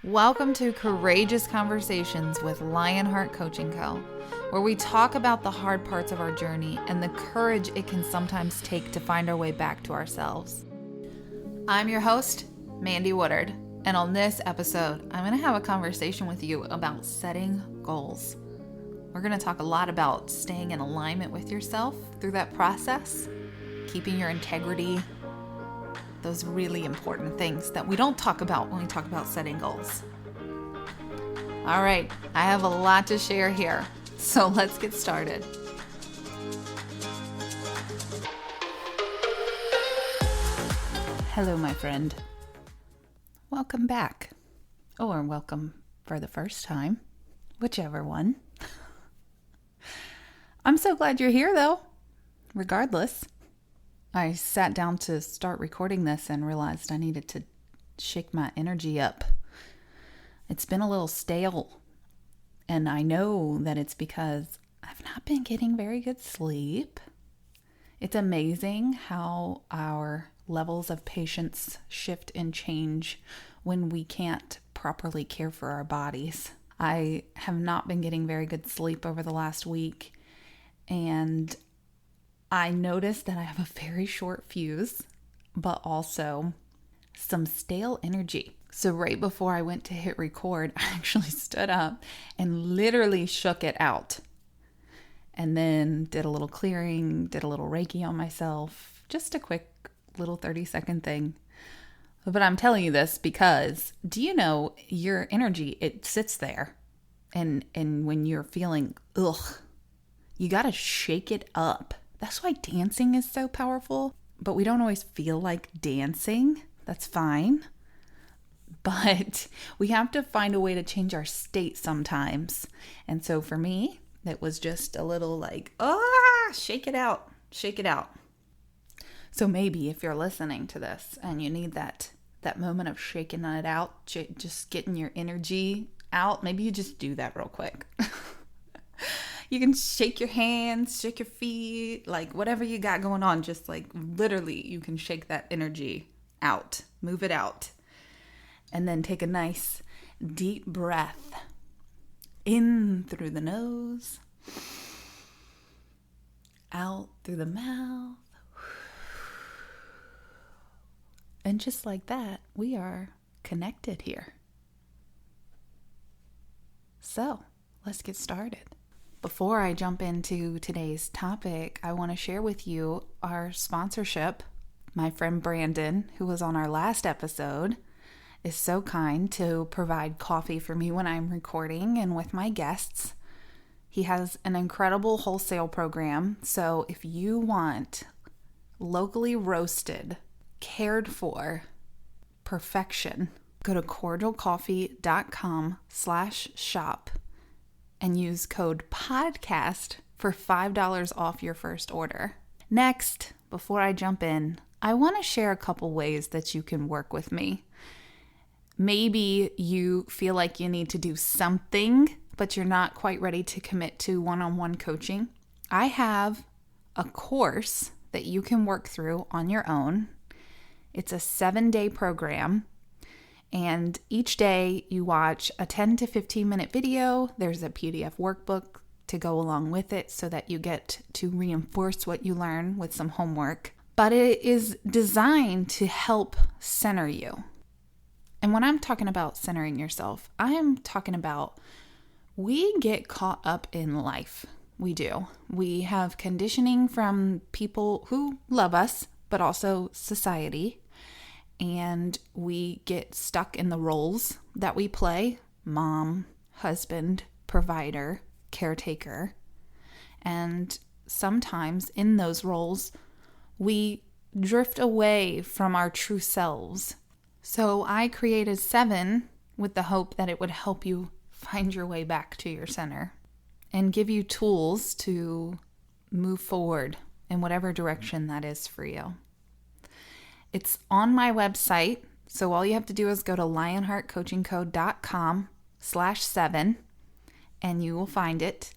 Welcome to Courageous Conversations with Lionheart Coaching Co., where we talk about the hard parts of our journey and the courage it can sometimes take to find our way back to ourselves. I'm your host, Mandie Woodard, and on this episode, I'm going to have a conversation with you about setting goals. We're going to talk a lot about staying in alignment with yourself through that process, keeping your integrity, those really important things that we don't talk about when we talk about setting goals. All right, I have a lot to share here, so let's get started. Hello, my friend. Welcome back, or welcome for the first time, whichever one. I'm so glad you're here, though, regardless. I sat down to start recording this and realized I needed to shake my energy up. It's been a little stale, and I know that it's because I've not been getting very good sleep. It's amazing how our levels of patience shift and change when we can't properly care for our bodies. I have not been getting very good sleep over the last week, and I noticed that I have a very short fuse, but also some stale energy. So right before I went to hit record, I actually stood up and literally shook it out. And then did a little clearing, did a little Reiki on myself. Just a quick little 30-second thing. But I'm telling you this because, do you know, your energy, it sits there. And when you're feeling, you got to shake it up. That's why dancing is so powerful, but we don't always feel like dancing. That's fine. But we have to find a way to change our state sometimes. And so for me, it was just a little like, shake it out, shake it out. So maybe if you're listening to this and you need that moment of shaking it out, just getting your energy out, maybe you just do that real quick. You can shake your hands, shake your feet, like whatever you got going on, just like literally you can shake that energy out, move it out. And then take a nice deep breath in through the nose, out through the mouth. And just like that, we are connected here. So let's get started. Before I jump into today's topic, I want to share with you our sponsorship. My friend Brandon, who was on our last episode, is so kind to provide coffee for me when I'm recording and with my guests. He has an incredible wholesale program, so if you want locally roasted, cared for perfection, go to cordialcoffee.com/shop. and use code PODCAST for $5 off your first order. Next, before I jump in, I want to share a couple ways that you can work with me. Maybe you feel like you need to do something, but you're not quite ready to commit to one-on-one coaching. I have a course that you can work through on your own. It's a 7-day program. And each day you watch a 10 to 15 minute video. There's a PDF workbook to go along with it so that you get to reinforce what you learn with some homework. But it is designed to help center you. And when I'm talking about centering yourself, I am talking about we get caught up in life. We do. We have conditioning from people who love us, but also society. And we get stuck in the roles that we play: mom, husband, provider, caretaker. And sometimes in those roles, we drift away from our true selves. So I created 7 with the hope that it would help you find your way back to your center and give you tools to move forward in whatever direction that is for you. It's on my website, so all you have to do is go to lionheartcoachingco.com/7 and you will find it.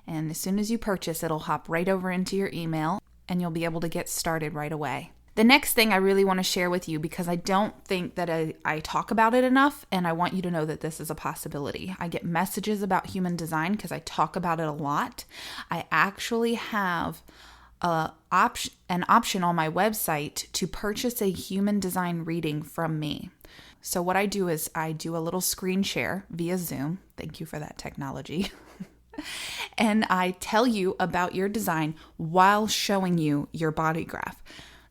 And as soon as you purchase, it'll hop right over into your email and you'll be able to get started right away. The next thing I really want to share with you, because I don't think that I talk about it enough, and I want you to know that this is a possibility. I get messages about human design because I talk about it a lot. I actually have an option on my website to purchase a human design reading from me. So what I do is I do a little screen share via Zoom. Thank you for that technology. And I tell you about your design while showing you your body graph.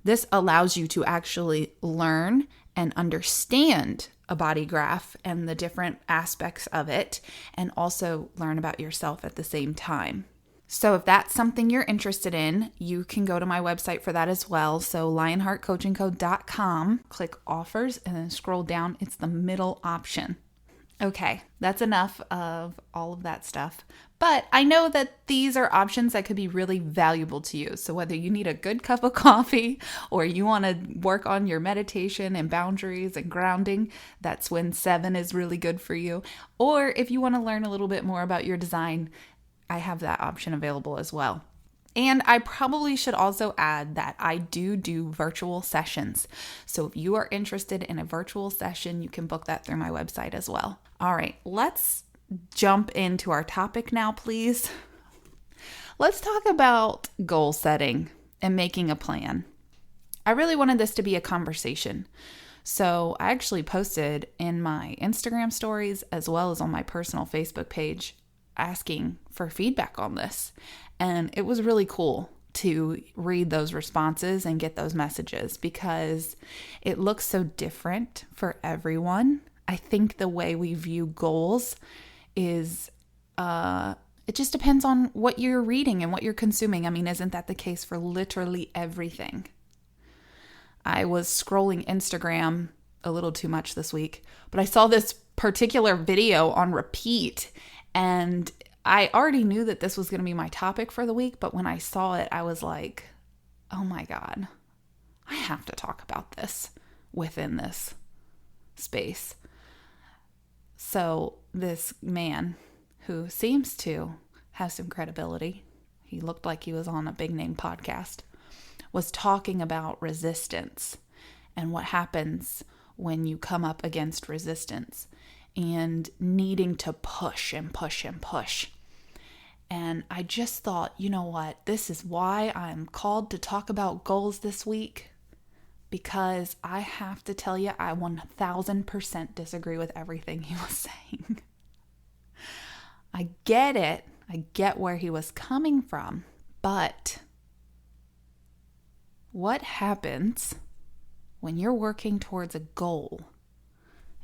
This allows you to actually learn and understand a body graph and the different aspects of it, and also learn about yourself at the same time. So if that's something you're interested in, you can go to my website for that as well. So lionheartcoachingco.com, click offers, and then scroll down. It's the middle option. Okay, that's enough of all of that stuff. But I know that these are options that could be really valuable to you. So whether you need a good cup of coffee or you want to work on your meditation and boundaries and grounding, that's when 7 is really good for you. Or if you want to learn a little bit more about your design, I have that option available as well. And I probably should also add that I do virtual sessions. So if you are interested in a virtual session, you can book that through my website as well. All right, let's jump into our topic now, please. Let's talk about goal setting and making a plan. I really wanted this to be a conversation. So I actually posted in my Instagram stories as well as on my personal Facebook page asking for feedback on this. And it was really cool to read those responses and get those messages because it looks so different for everyone. I think the way we view goals is, it just depends on what you're reading and what you're consuming. I mean, isn't that the case for literally everything? I was scrolling Instagram a little too much this week, but I saw this particular video on repeat, and I already knew that this was going to be my topic for the week, but when I saw it, I was like, oh my God, I have to talk about this within this space. So this man who seems to have some credibility, he looked like he was on a big name podcast, was talking about resistance and what happens when you come up against resistance and needing to push and push and push. And I just thought, you know what? This is why I'm called to talk about goals this week, because I have to tell you, I 1000% disagree with everything he was saying. I get it. I get where he was coming from. But what happens when you're working towards a goal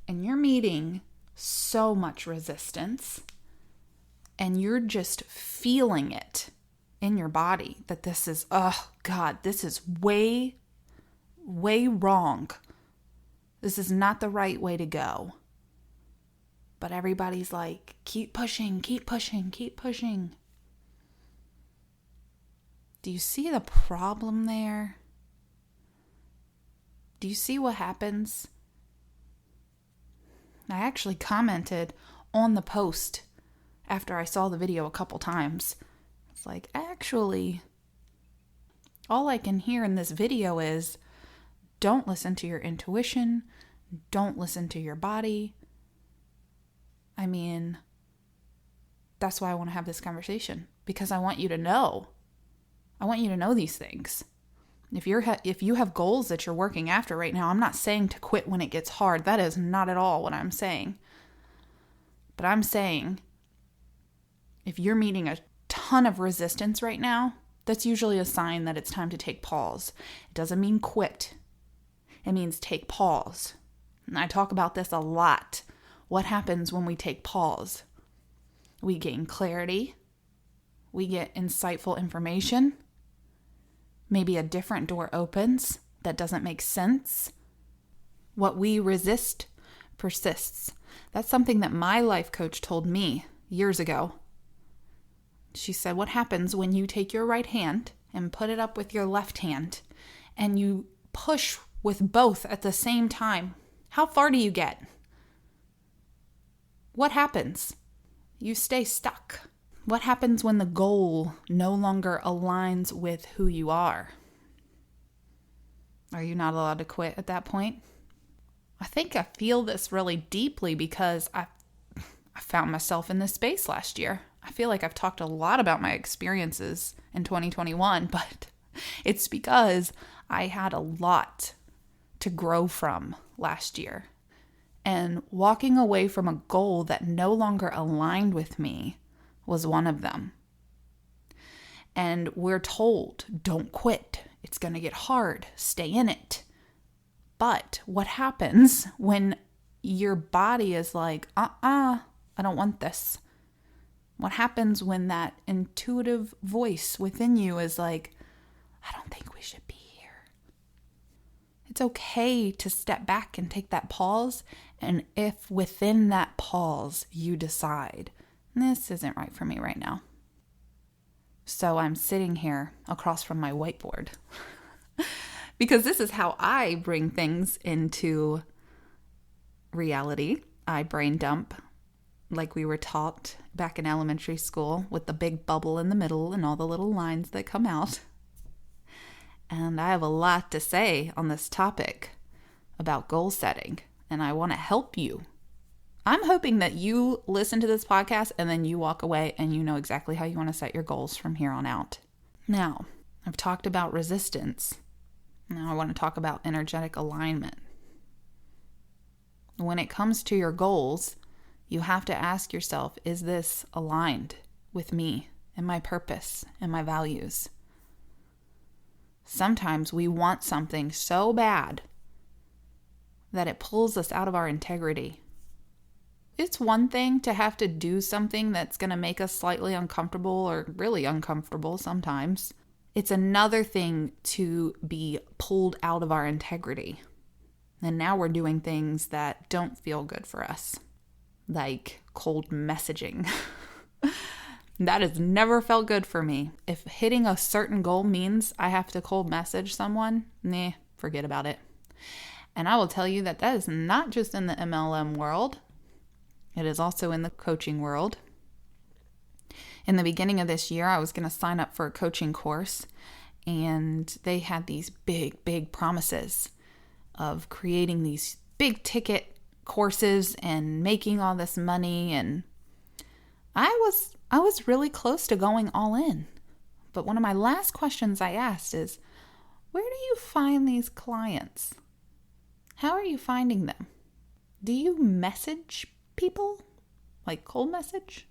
and you're meeting so much resistance and you're just feeling it in your body that this is, oh God, this is way wrong. This is not the right way to go. But everybody's like, keep pushing, keep pushing, keep pushing. Do you see the problem there? Do you see what happens? I actually commented on the post after I saw the video a couple times. It's like, actually, all I can hear in this video is, don't listen to your intuition. Don't listen to your body. I mean, that's why I want to have this conversation, because I want you to know. I want you to know these things. If you have goals that you're working after right now, I'm not saying to quit when it gets hard. That is not at all what I'm saying. But I'm saying if you're meeting a ton of resistance right now, that's usually a sign that it's time to take pause. It doesn't mean quit. It means take pause. And I talk about this a lot. What happens when we take pause? We gain clarity. We get insightful information. Maybe a different door opens that doesn't make sense. What we resist persists. That's something that my life coach told me years ago. She said, what happens when you take your right hand and put it up with your left hand and you push with both at the same time? How far do you get? What happens? You stay stuck. What happens when the goal no longer aligns with who you are? Are you not allowed to quit at that point? I think I feel this really deeply because I found myself in this space last year. I feel like I've talked a lot about my experiences in 2021, but it's because I had a lot to grow from last year. And walking away from a goal that no longer aligned with me was one of them. And we're told, don't quit. It's going to get hard. Stay in it. But what happens when your body is like, I don't want this? What happens when that intuitive voice within you is like, I don't think we should be here? It's okay to step back and take that pause. And if within that pause you decide, this isn't right for me right now. So I'm sitting here across from my whiteboard because this is how I bring things into reality. I brain dump like we were taught back in elementary school with the big bubble in the middle and all the little lines that come out. And I have a lot to say on this topic about goal setting, and I want to help you. I'm hoping that you listen to this podcast and then you walk away and you know exactly how you want to set your goals from here on out. Now, I've talked about resistance. Now I want to talk about energetic alignment. When it comes to your goals, you have to ask yourself, is this aligned with me and my purpose and my values? Sometimes we want something so bad that it pulls us out of our integrity. It's one thing to have to do something that's going to make us slightly uncomfortable or really uncomfortable sometimes. It's another thing to be pulled out of our integrity. And now we're doing things that don't feel good for us, like cold messaging. That has never felt good for me. If hitting a certain goal means I have to cold message someone, forget about it. And I will tell you that is not just in the MLM world. It is also in the coaching world. In the beginning of this year, I was going to sign up for a coaching course, and they had these big, big promises of creating these big ticket courses and making all this money. And I was really close to going all in. But one of my last questions I asked is, where do you find these clients? How are you finding them? Do you message people? Like cold message?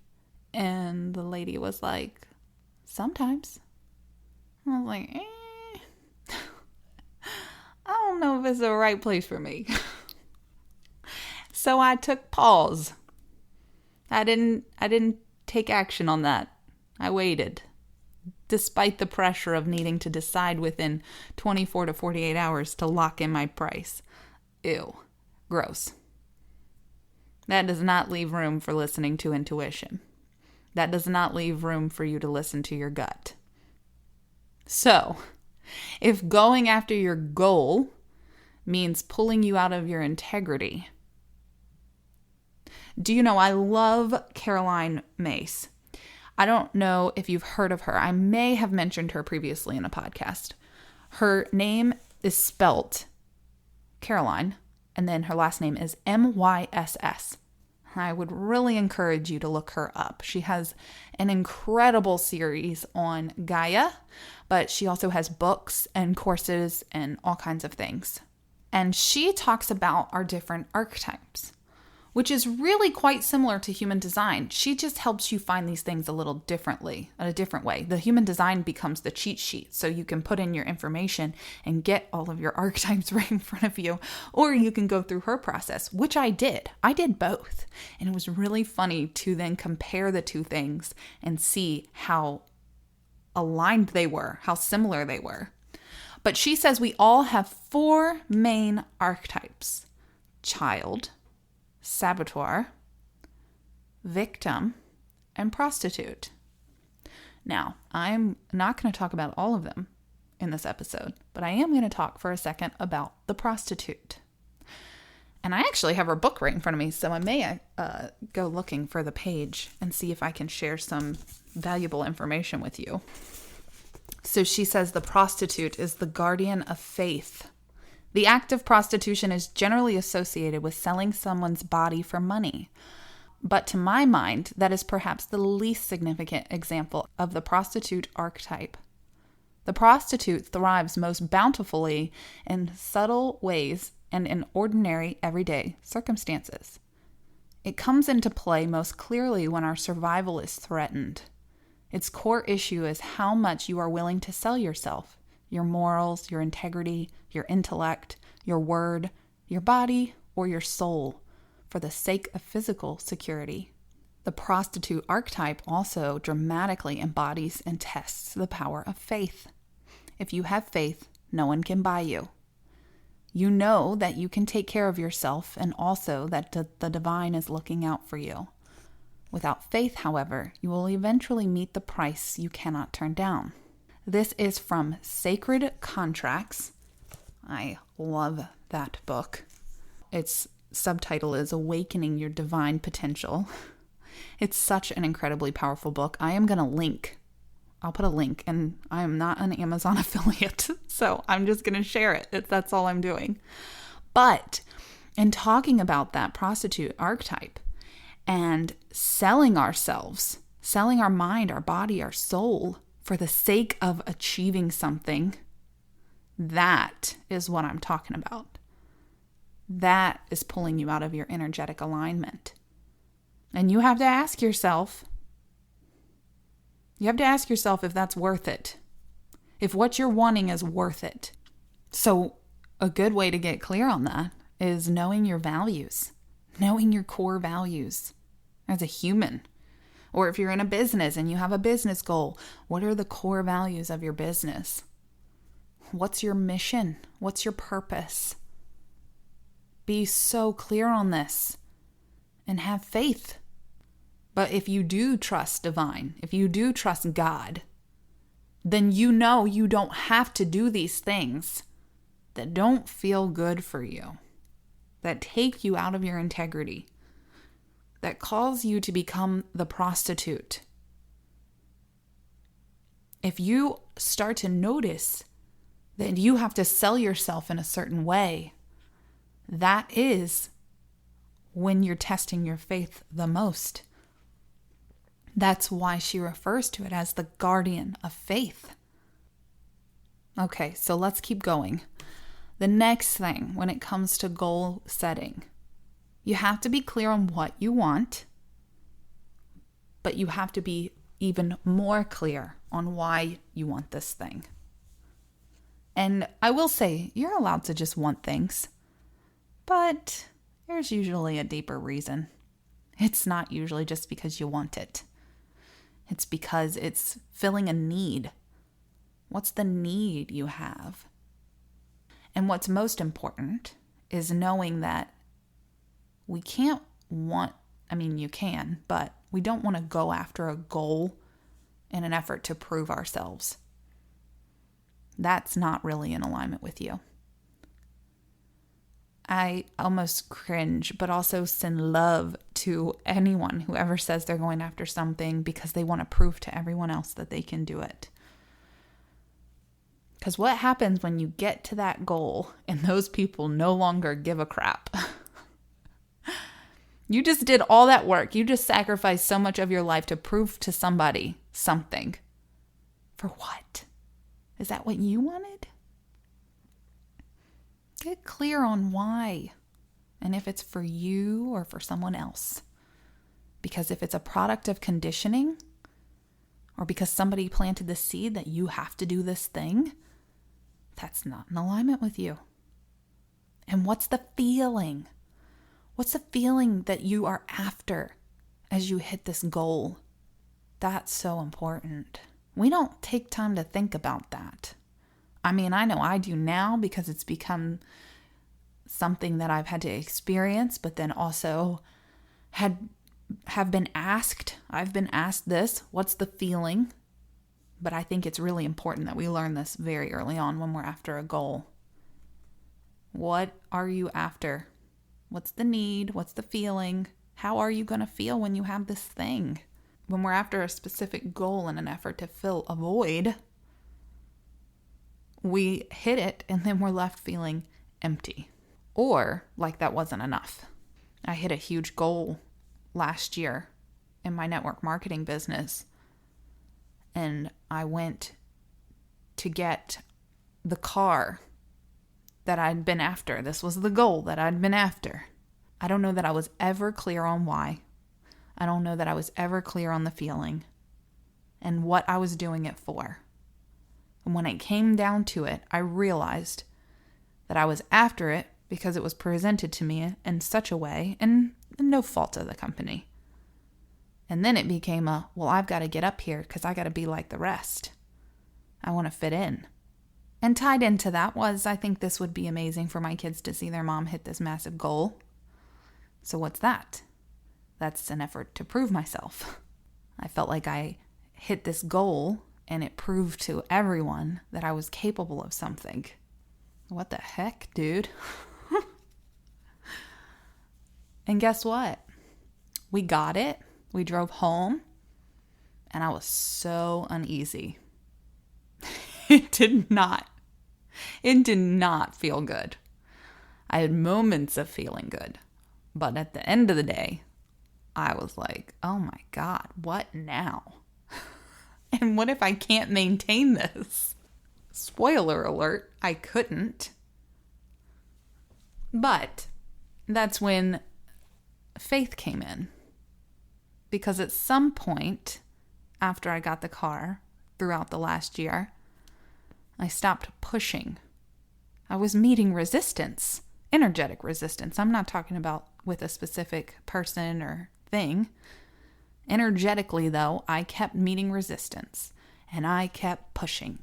And the lady was like, sometimes. I was like, I don't know if it's the right place for me. So I took pause. I didn't take action on that. I waited. Despite the pressure of needing to decide within 24 to 48 hours to lock in my price. Ew. Gross. That does not leave room for listening to intuition. That does not leave room for you to listen to your gut. So, if going after your goal means pulling you out of your integrity, do you know I love Caroline Myss? I don't know if you've heard of her. I may have mentioned her previously in a podcast. Her name is spelt Caroline, and then her last name is Myss. I would really encourage you to look her up. She has an incredible series on Gaia, but she also has books and courses and all kinds of things. And she talks about our different archetypes, which is really quite similar to human design. She just helps you find these things a little differently, in a different way. The human design becomes the cheat sheet, so you can put in your information and get all of your archetypes right in front of you, or you can go through her process, which I did. I did both, and it was really funny to then compare the two things and see how aligned they were, how similar they were. But she says we all have 4 main archetypes: child, saboteur, victim, and prostitute. Now, I'm not going to talk about all of them in this episode, but I am going to talk for a second about the prostitute. And I actually have her book right in front of me, so I may go looking for the page and see if I can share some valuable information with you. So she says the prostitute is the guardian of faith, The act of prostitution is generally associated with selling someone's body for money. But to my mind, that is perhaps the least significant example of the prostitute archetype. The prostitute thrives most bountifully in subtle ways and in ordinary, everyday circumstances. It comes into play most clearly when our survival is threatened. Its core issue is how much you are willing to sell yourself, your morals, your integrity, your intellect, your word, your body, or your soul, for the sake of physical security. The prostitute archetype also dramatically embodies and tests the power of faith. If you have faith, no one can buy you. You know that you can take care of yourself and also that the divine is looking out for you. Without faith, however, you will eventually meet the price you cannot turn down. This is from Sacred Contracts. I love that book. Its subtitle is Awakening Your Divine Potential. It's such an incredibly powerful book. I'll put a link, and I am not an Amazon affiliate, so I'm just going to share it. That's all I'm doing. But in talking about that prostitute archetype and selling ourselves, selling our mind, our body, our soul for the sake of achieving something, that is what I'm talking about. That is pulling you out of your energetic alignment. And you have to ask yourself if that's worth it. If what you're wanting is worth it. So a good way to get clear on that is knowing your values, knowing your core values as a human. Or if you're in a business and you have a business goal, what are the core values of your business? What's your mission? What's your purpose? Be so clear on this and have faith. But if you do trust divine, if you do trust God, then you know you don't have to do these things that don't feel good for you, that take you out of your integrity, that cause you to become the prostitute. If you start to notice that you have to sell yourself in a certain way, that is when you're testing your faith the most. That's why she refers to it as the guardian of faith. Okay, so let's keep going. The next thing when it comes to goal setting, you have to be clear on what you want, but you have to be even more clear on why you want this thing. And I will say, you're allowed to just want things, but there's usually a deeper reason. It's not usually just because you want it. It's because it's filling a need. What's the need you have? And what's most important is knowing that we can't want, you can, but we don't want to go after a goal in an effort to prove ourselves. That's not really in alignment with you. I almost cringe, but also send love to anyone who ever says they're going after something because they want to prove to everyone else that they can do it. Because what happens when you get to that goal and those people no longer give a crap? You just did all that work. You just sacrificed so much of your life to prove to somebody something. For what? Is that what you wanted? Get clear on why, and if it's for you or for someone else. Because if it's a product of conditioning, or because somebody planted the seed that you have to do this thing, that's not in alignment with you. And what's the feeling? What's the feeling that you are after as you hit this goal? That's so important. We don't take time to think about that. I know I do now because it's become something that I've had to experience, but then also have been asked. I've been asked this, what's the feeling? But I think it's really important that we learn this very early on when we're after a goal. What are you after? What's the need? What's the feeling? How are you going to feel when you have this thing? When we're after a specific goal in an effort to fill a void, we hit it and then we're left feeling empty. Or like that wasn't enough. I hit a huge goal last year in my network marketing business, and I went to get the car that I'd been after. This was the goal that I'd been after. I don't know that I was ever clear on why. I don't know that I was ever clear on the feeling and what I was doing it for. And when it came down to it, I realized that I was after it because it was presented to me in such a way, and no fault of the company. And then it became well, I've got to get up here because I got to be like the rest. I want to fit in. And tied into that was, I think this would be amazing for my kids to see their mom hit this massive goal. So what's that? That's an effort to prove myself. I felt like I hit this goal and it proved to everyone that I was capable of something. What the heck, dude? And guess what? We got it. We drove home and I was so uneasy. It did not feel good. I had moments of feeling good. But at the end of the day, I was like, oh my God, what now? And what if I can't maintain this? Spoiler alert, I couldn't. But that's when faith came in. Because at some point after I got the car throughout the last year, I stopped pushing. I was meeting resistance, energetic resistance. I'm not talking about with a specific person or thing. Energetically, though, I kept meeting resistance and I kept pushing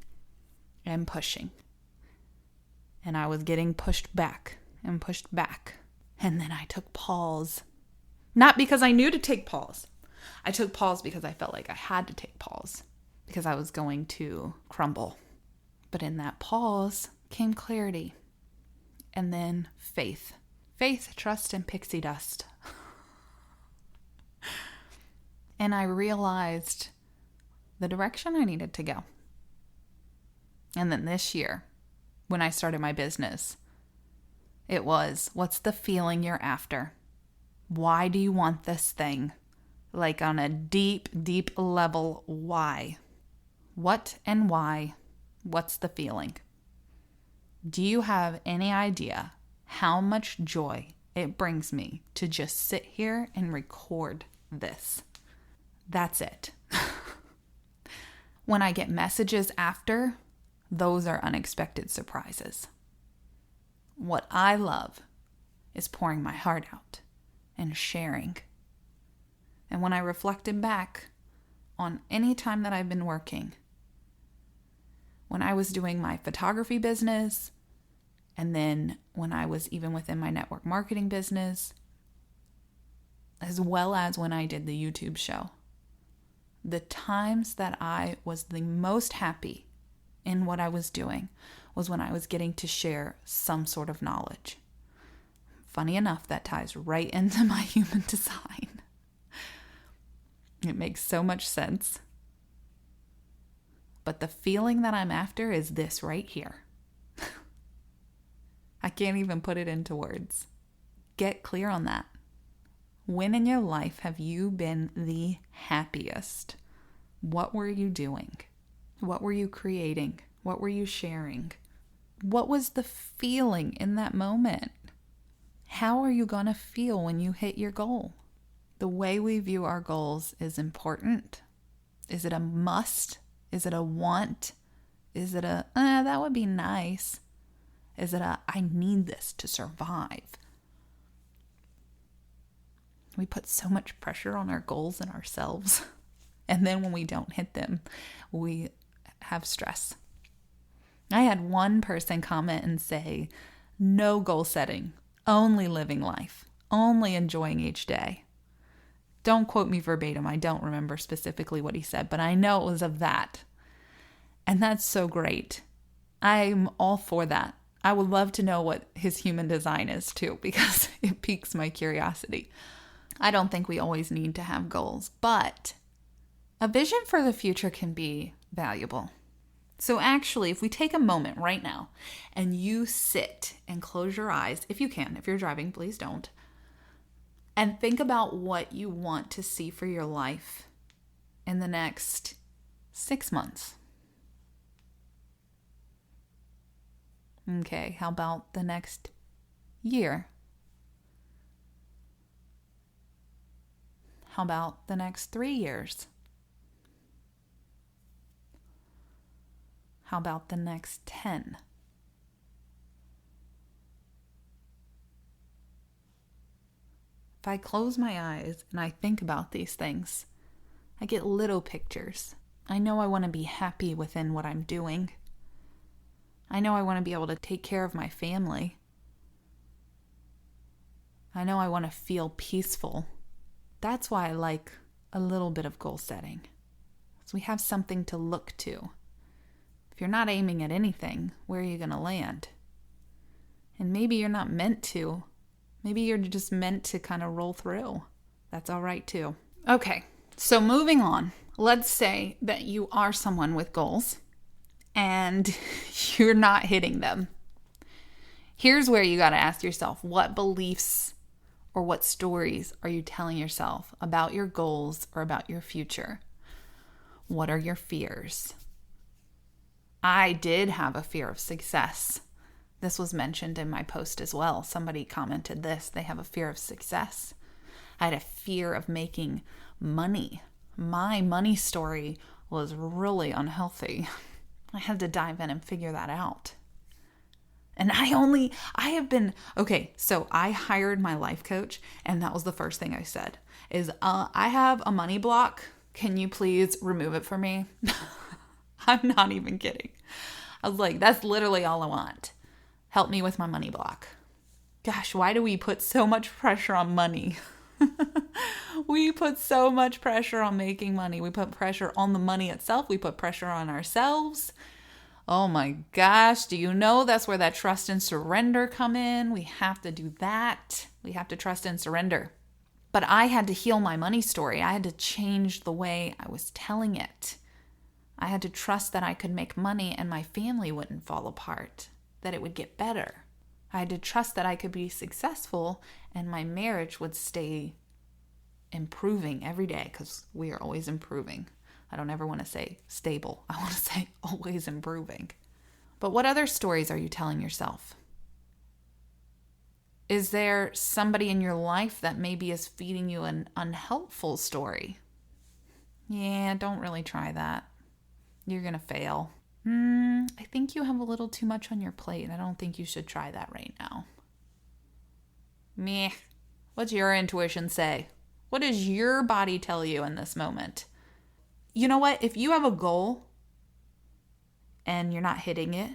and pushing. And I was getting pushed back and pushed back. And then I took pause. Not because I knew to take pause. I took pause because I felt like I had to take pause because I was going to crumble. But in that pause came clarity. And then faith. Faith, trust, and pixie dust. And I realized the direction I needed to go. And then this year, when I started my business, it was, what's the feeling you're after? Why do you want this thing? Like on a deep, deep level, why? What and why? What's the feeling? Do you have any idea how much joy it brings me to just sit here and record this? That's it. When I get messages after, those are unexpected surprises. What I love is pouring my heart out and sharing. And when I reflected back on any time that I've been working, when I was doing my photography business, and then when I was even within my network marketing business, as well as when I did the YouTube show, the times that I was the most happy in what I was doing was when I was getting to share some sort of knowledge. Funny enough, that ties right into my human design. It makes so much sense. But the feeling that I'm after is this right here. I can't even put it into words. Get clear on that. When in your life have you been the happiest? What were you doing? What were you creating? What were you sharing? What was the feeling in that moment? How are you going to feel when you hit your goal? The way we view our goals is important. Is it a must? Is it a want? Is it a, that would be nice? Is it a, I need this to survive? We put so much pressure on our goals and ourselves. And then when we don't hit them, we have stress. I had one person comment and say, no goal setting, only living life, only enjoying each day. Don't quote me verbatim. I don't remember specifically what he said, but I know it was of that. And that's so great. I'm all for that. I would love to know what his human design is too, because it piques my curiosity. I don't think we always need to have goals, but a vision for the future can be valuable. So actually, if we take a moment right now and you sit and close your eyes, if you can, if you're driving, please don't, and think about what you want to see for your life in the next 6 months. Okay, how about the next year? How about the next 3 years? How about the next 10? If I close my eyes and I think about these things, I get little pictures. I know I want to be happy within what I'm doing. I know I want to be able to take care of my family. I know I want to feel peaceful. That's why I like a little bit of goal setting. So we have something to look to. If you're not aiming at anything, where are you going to land? And maybe you're not meant to. Maybe you're just meant to kind of roll through. That's all right too. Okay, so moving on. Let's say that you are someone with goals and you're not hitting them. Here's where you got to ask yourself, what beliefs or what stories are you telling yourself about your goals or about your future? What are your fears? I did have a fear of success. This was mentioned in my post as well. Somebody commented this. They have a fear of success. I had a fear of making money. My money story was really unhealthy. I had to dive in and figure that out. And so I hired my life coach, and that was the first thing I said is, I have a money block. Can you please remove it for me? I'm not even kidding. I was like, that's literally all I want. Help me with my money block. Gosh, why do we put so much pressure on money? We put so much pressure on making money. We put pressure on the money itself. We put pressure on ourselves. Oh my gosh, do you know that's where that trust and surrender come in? We have to do that. We have to trust and surrender. But I had to heal my money story. I had to change the way I was telling it. I had to trust that I could make money and my family wouldn't fall apart, that it would get better. I had to trust that I could be successful and my marriage would stay improving every day, because we are always improving. I don't ever want to say stable. I want to say always improving. But what other stories are you telling yourself? Is there somebody in your life that maybe is feeding you an unhelpful story? Yeah, don't really try that. You're going to fail. I think you have a little too much on your plate. I don't think you should try that right now. Meh. What's your intuition say? What does your body tell you in this moment? You know what? If you have a goal and you're not hitting it,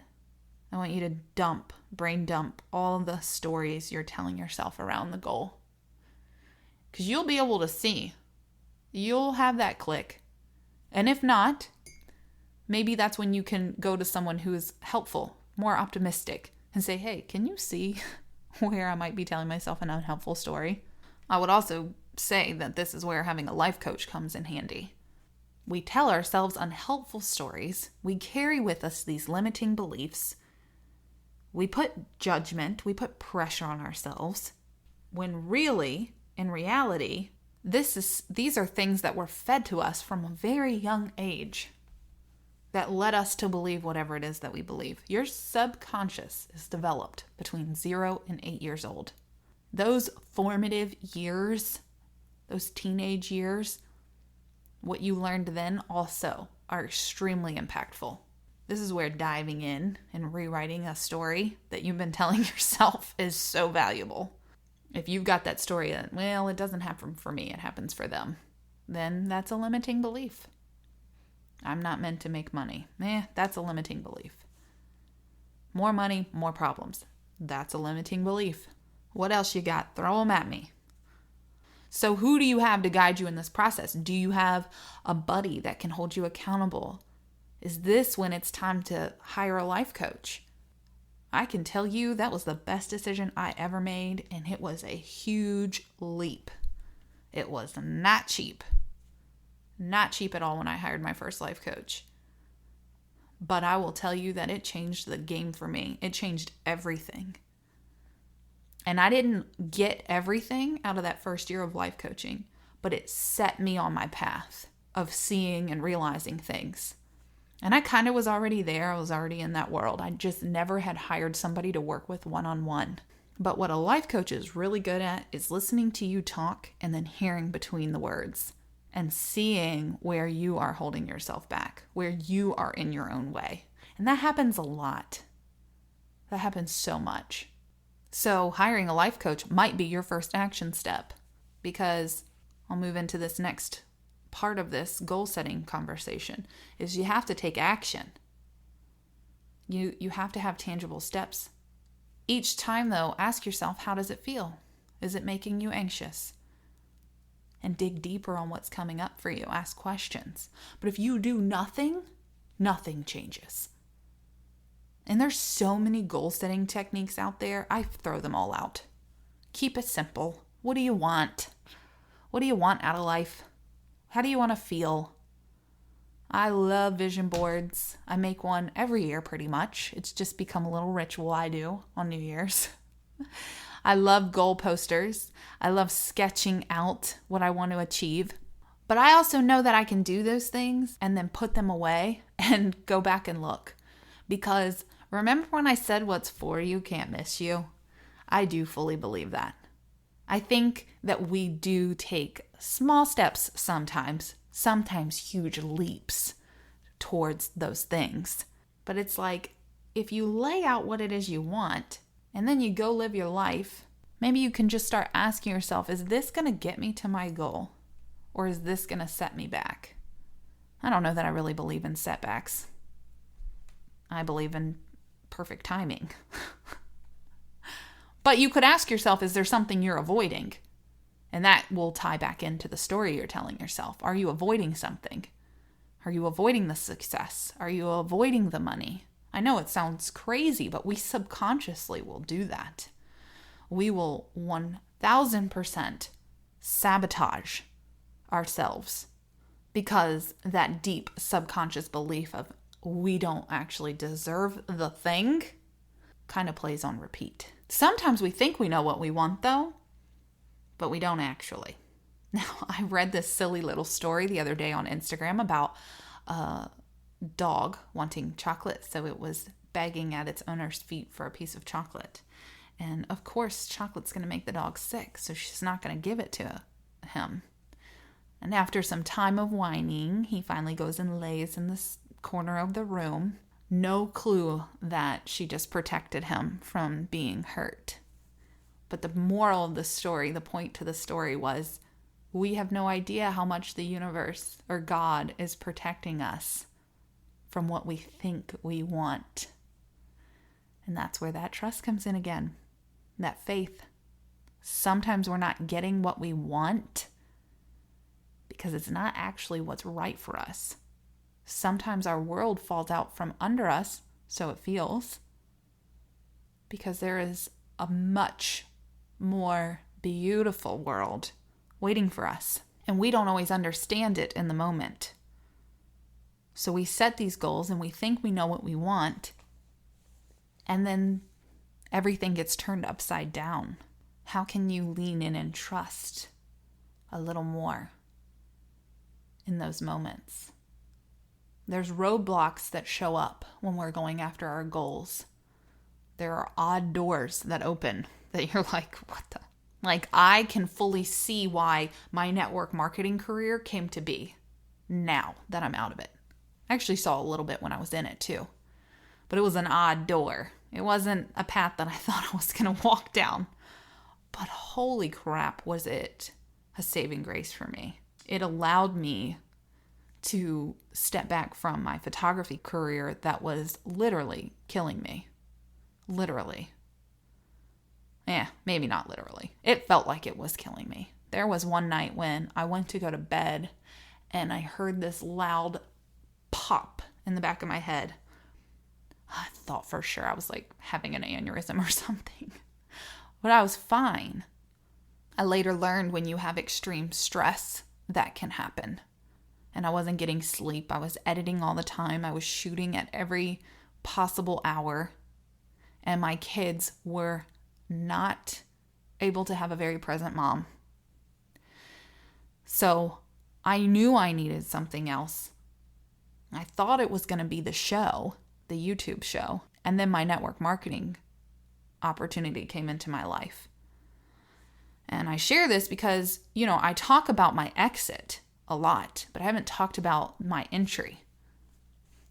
I want you to brain dump all of the stories you're telling yourself around the goal. Because you'll be able to see. You'll have that click. And if not, maybe that's when you can go to someone who is helpful, more optimistic, and say, hey, can you see where I might be telling myself an unhelpful story? I would also say that this is where having a life coach comes in handy. We tell ourselves unhelpful stories. We carry with us these limiting beliefs. We put judgment, we put pressure on ourselves, when really, in reality, these are things that were fed to us from a very young age that led us to believe whatever it is that we believe. Your subconscious is developed between 0 and 8 years old. Those formative years, those teenage years, what you learned then also are extremely impactful. This is where diving in and rewriting a story that you've been telling yourself is so valuable. If you've got that story that, well, it doesn't happen for me, it happens for them, then that's a limiting belief. I'm not meant to make money. That's a limiting belief. More money, more problems. That's a limiting belief. What else you got? Throw them at me. So who do you have to guide you in this process? Do you have a buddy that can hold you accountable? Is this when it's time to hire a life coach? I can tell you that was the best decision I ever made, and it was a huge leap. It was not cheap. Not cheap at all when I hired my first life coach. But I will tell you that it changed the game for me. It changed everything. And I didn't get everything out of that first year of life coaching, but it set me on my path of seeing and realizing things. And I kind of was already there. I was already in that world. I just never had hired somebody to work with one-on-one. But what a life coach is really good at is listening to you talk and then hearing between the words and seeing where you are holding yourself back, where you are in your own way. And that happens a lot. That happens so much. So hiring a life coach might be your first action step, because I'll move into this next part of this goal setting conversation is you have to take action. You have to have tangible steps. Each time though, ask yourself, how does it feel? Is it making you anxious? And dig deeper on what's coming up for you. Ask questions. But if you do nothing, nothing changes. And there's so many goal setting techniques out there. I throw them all out. Keep it simple. What do you want? What do you want out of life? How do you want to feel? I love vision boards. I make one every year pretty much. It's just become a little ritual I do on New Year's. I love goal posters. I love sketching out what I want to achieve. But I also know that I can do those things and then put them away and go back and look. Because remember when I said what's for you can't miss you? I do fully believe that. I think that we do take small steps sometimes huge leaps towards those things. But it's like, if you lay out what it is you want and then you go live your life, maybe you can just start asking yourself, is this going to get me to my goal? Or is this going to set me back? I don't know that I really believe in setbacks. I believe in perfect timing. But you could ask yourself, is there something you're avoiding? And that will tie back into the story you're telling yourself. Are you avoiding something? Are you avoiding the success? Are you avoiding the money? I know it sounds crazy, but we subconsciously will do that. We will 1000% sabotage ourselves because that deep subconscious belief of we don't actually deserve the thing kind of plays on repeat. Sometimes we think we know what we want though, but we don't actually. Now, I read this silly little story the other day on Instagram about a dog wanting chocolate. So it was begging at its owner's feet for a piece of chocolate. And of course, chocolate's going to make the dog sick, so she's not going to give it to him. And after some time of whining, he finally goes and lays in this corner of the room. No clue that she just protected him from being hurt. But the moral of the story, the point to the story was, we have no idea how much the universe or God is protecting us from what we think we want. And that's where that trust comes in again, that faith. Sometimes we're not getting what we want because it's not actually what's right for us. Sometimes our world falls out from under us, so it feels, because there is a much more beautiful world waiting for us, and we don't always understand it in the moment. So we set these goals and we think we know what we want, and then everything gets turned upside down. How can you lean in and trust a little more in those moments? There's roadblocks that show up when we're going after our goals. There are odd doors that open that you're like, what the? Like, I can fully see why my network marketing career came to be now that I'm out of it. I actually saw a little bit when I was in it too. But it was an odd door. It wasn't a path that I thought I was going to walk down. But holy crap, was it a saving grace for me. It allowed me to step back from my photography career that was literally killing me. Literally. Yeah, maybe not literally. It felt like it was killing me. There was one night when I went to go to bed and I heard this loud pop in the back of my head. I thought for sure I was like having an aneurysm or something. But I was fine. I later learned when you have extreme stress, that can happen. and I wasn't getting sleep. I was editing all the time. I was shooting at every possible hour, and my kids were not able to have a very present mom. So I knew I needed something else. I thought it was going to be the show, the YouTube show, and then my network marketing opportunity came into my life. And I share this because, I talk about my exit a lot, but I haven't talked about my entry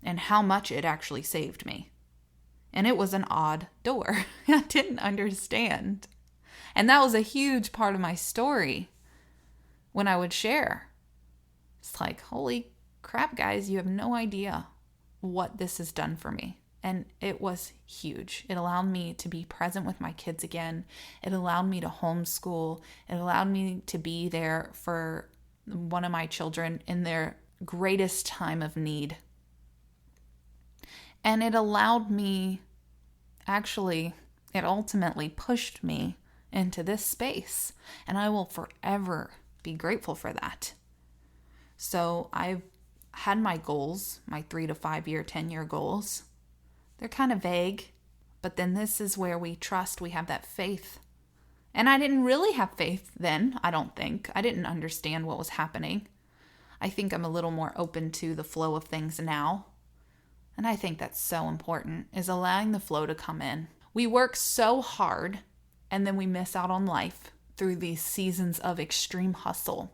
and how much it actually saved me. And it was an odd door. I didn't understand. And that was a huge part of my story when I would share. It's like, holy crap, guys, you have no idea what this has done for me. And it was huge. It allowed me to be present with my kids again. It allowed me to homeschool. It allowed me to be there for one of my children in their greatest time of need. And it allowed me, it ultimately pushed me into this space. And I will forever be grateful for that. So I've had my goals, my 3 to 5 year, 10-year goals. They're kind of vague, but then this is where we trust, we have that faith. And I didn't really have faith then, I don't think. I didn't understand what was happening. I think I'm a little more open to the flow of things now. And I think that's so important, is allowing the flow to come in. We work so hard, and then we miss out on life through these seasons of extreme hustle.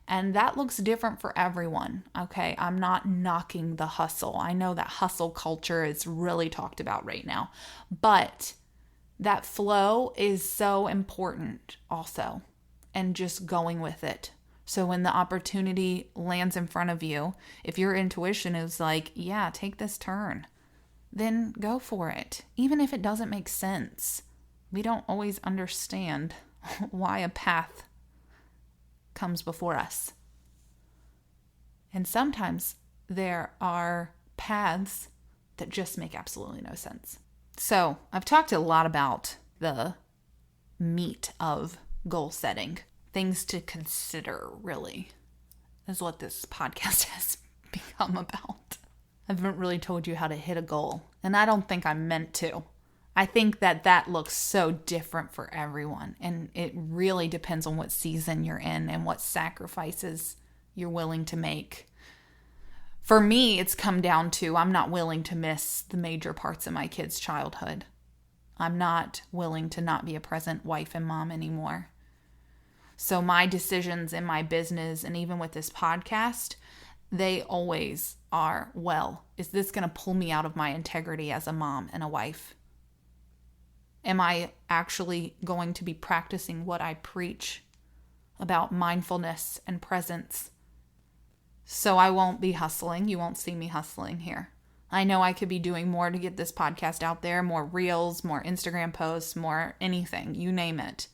And that looks different for everyone, okay? I'm not knocking the hustle. I know that hustle culture is really talked about right now. But that flow is so important also, and just going with it. So when the opportunity lands in front of you, if your intuition is like, yeah, take this turn, then go for it. Even if it doesn't make sense. We don't always understand why a path comes before us. And sometimes there are paths that just make absolutely no sense. So I've talked a lot about the meat of goal setting. Things to consider, really, is what this podcast has become about. I haven't really told you how to hit a goal, and I don't think I'm meant to. I think that looks so different for everyone, and it really depends on what season you're in and what sacrifices you're willing to make. For me, it's come down to I'm not willing to miss the major parts of my kids' childhood. I'm not willing to not be a present wife and mom anymore. So my decisions in my business and even with this podcast, they always are, well, is this going to pull me out of my integrity as a mom and a wife? Am I actually going to be practicing what I preach about mindfulness and presence? So I won't be hustling. You won't see me hustling here. I know I could be doing more to get this podcast out there, more reels, more Instagram posts, more anything, you name it.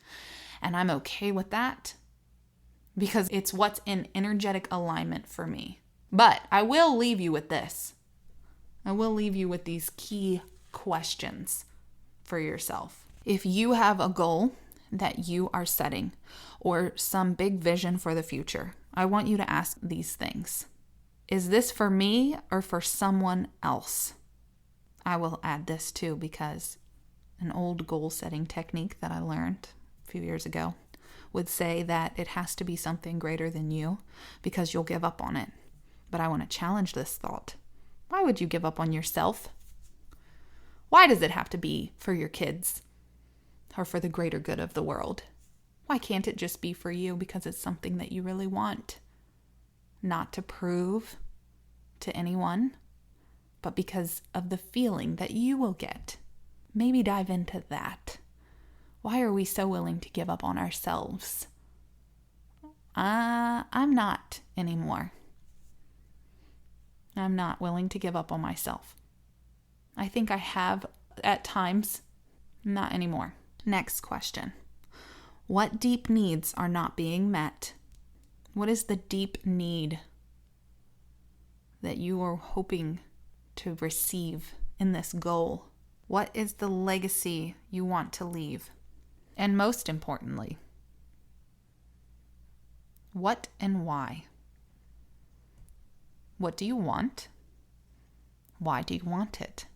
And I'm okay with that because it's what's in energetic alignment for me. But I will leave you with this. I will leave you with these key questions for yourself. If you have a goal that you are setting or some big vision for the future, I want you to ask these things. Is this for me or for someone else? I will add this too because an old goal setting technique that I learned a few years ago would say that it has to be something greater than you because you'll give up on it. But I want to challenge this thought. Why would you give up on yourself? Why does it have to be for your kids or for the greater good of the world? Why can't it just be for you because it's something that you really want? Not to prove to anyone, but because of the feeling that you will get. Maybe dive into that. Why are we so willing to give up on ourselves? I'm not anymore. I'm not willing to give up on myself. I think I have at times, not anymore. Next question. What deep needs are not being met? What is the deep need that you are hoping to receive in this goal? What is the legacy you want to leave? And most importantly, what and why? What do you want? Why do you want it?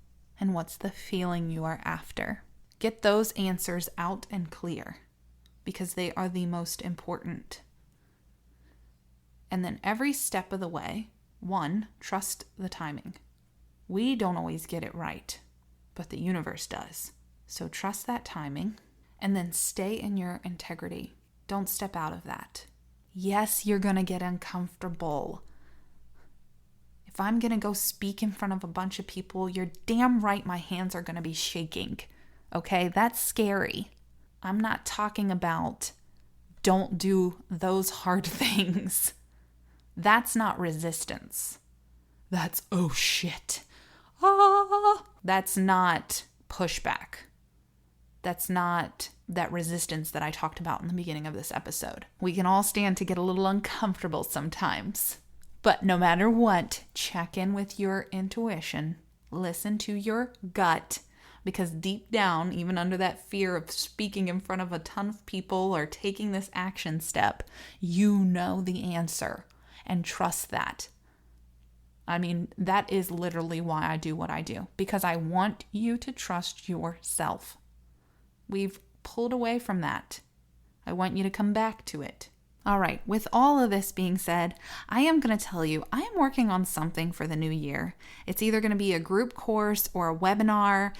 And what's the feeling you are after? Get those answers out and clear, because they are the most important. And then every step of the way, 1, trust the timing. We don't always get it right, but the universe does. So trust that timing, and then stay in your integrity. Don't step out of that. Yes, you're going to get uncomfortable. If I'm going to go speak in front of a bunch of people, you're damn right my hands are going to be shaking. Okay, that's scary. I'm not talking about don't do those hard things. That's not resistance. That's, oh shit. That's not pushback. That's not that resistance that I talked about in the beginning of this episode. We can all stand to get a little uncomfortable sometimes. But no matter what, check in with your intuition. Listen to your gut. Because deep down, even under that fear of speaking in front of a ton of people or taking this action step, you know the answer. And trust that. I mean, that is literally why I do what I do. Because I want you to trust yourself. We've pulled away from that. I want you to come back to it. All right, with all of this being said, I am going to tell you, I am working on something for the new year. It's either going to be a group course or a webinar.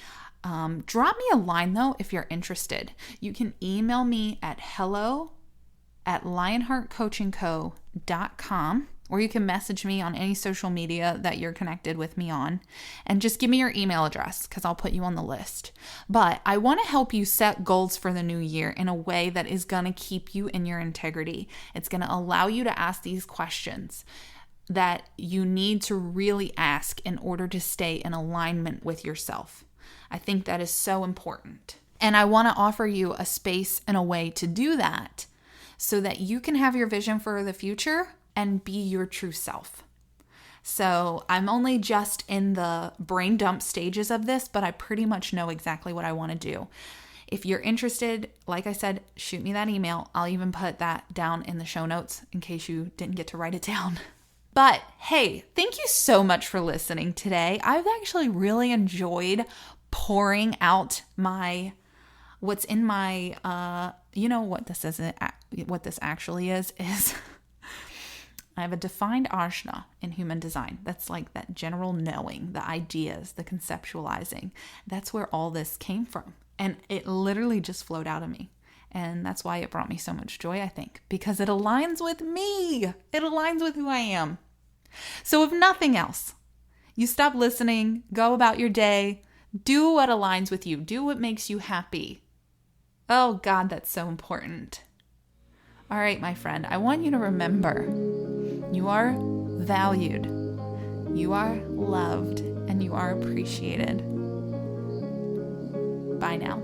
Drop me a line though if you're interested. You can email me at hello@lionheartcoachingco.com, or you can message me on any social media that you're connected with me on, and just give me your email address because I'll put you on the list. But I want to help you set goals for the new year in a way that is going to keep you in your integrity. It's going to allow you to ask these questions that you need to really ask in order to stay in alignment with yourself. I think that is so important. And I want to offer you a space and a way to do that so that you can have your vision for the future and be your true self. So I'm only just in the brain dump stages of this, but I pretty much know exactly what I want to do. If you're interested, like I said, shoot me that email. I'll even put that down in the show notes in case you didn't get to write it down. But hey, thank you so much for listening today. I've actually really enjoyed pouring out what's in my, what this is, what this actually is I have a defined ajna in human design. That's like that general knowing, the ideas, the conceptualizing. That's where all this came from. And it literally just flowed out of me. And that's why it brought me so much joy, I think, because it aligns with me. It aligns with who I am. So if nothing else, you stop listening, go about your day, do what aligns with you, do what makes you happy. Oh God, that's so important. All right, my friend, I want you to remember you are valued, you are loved, and you are appreciated. Bye now.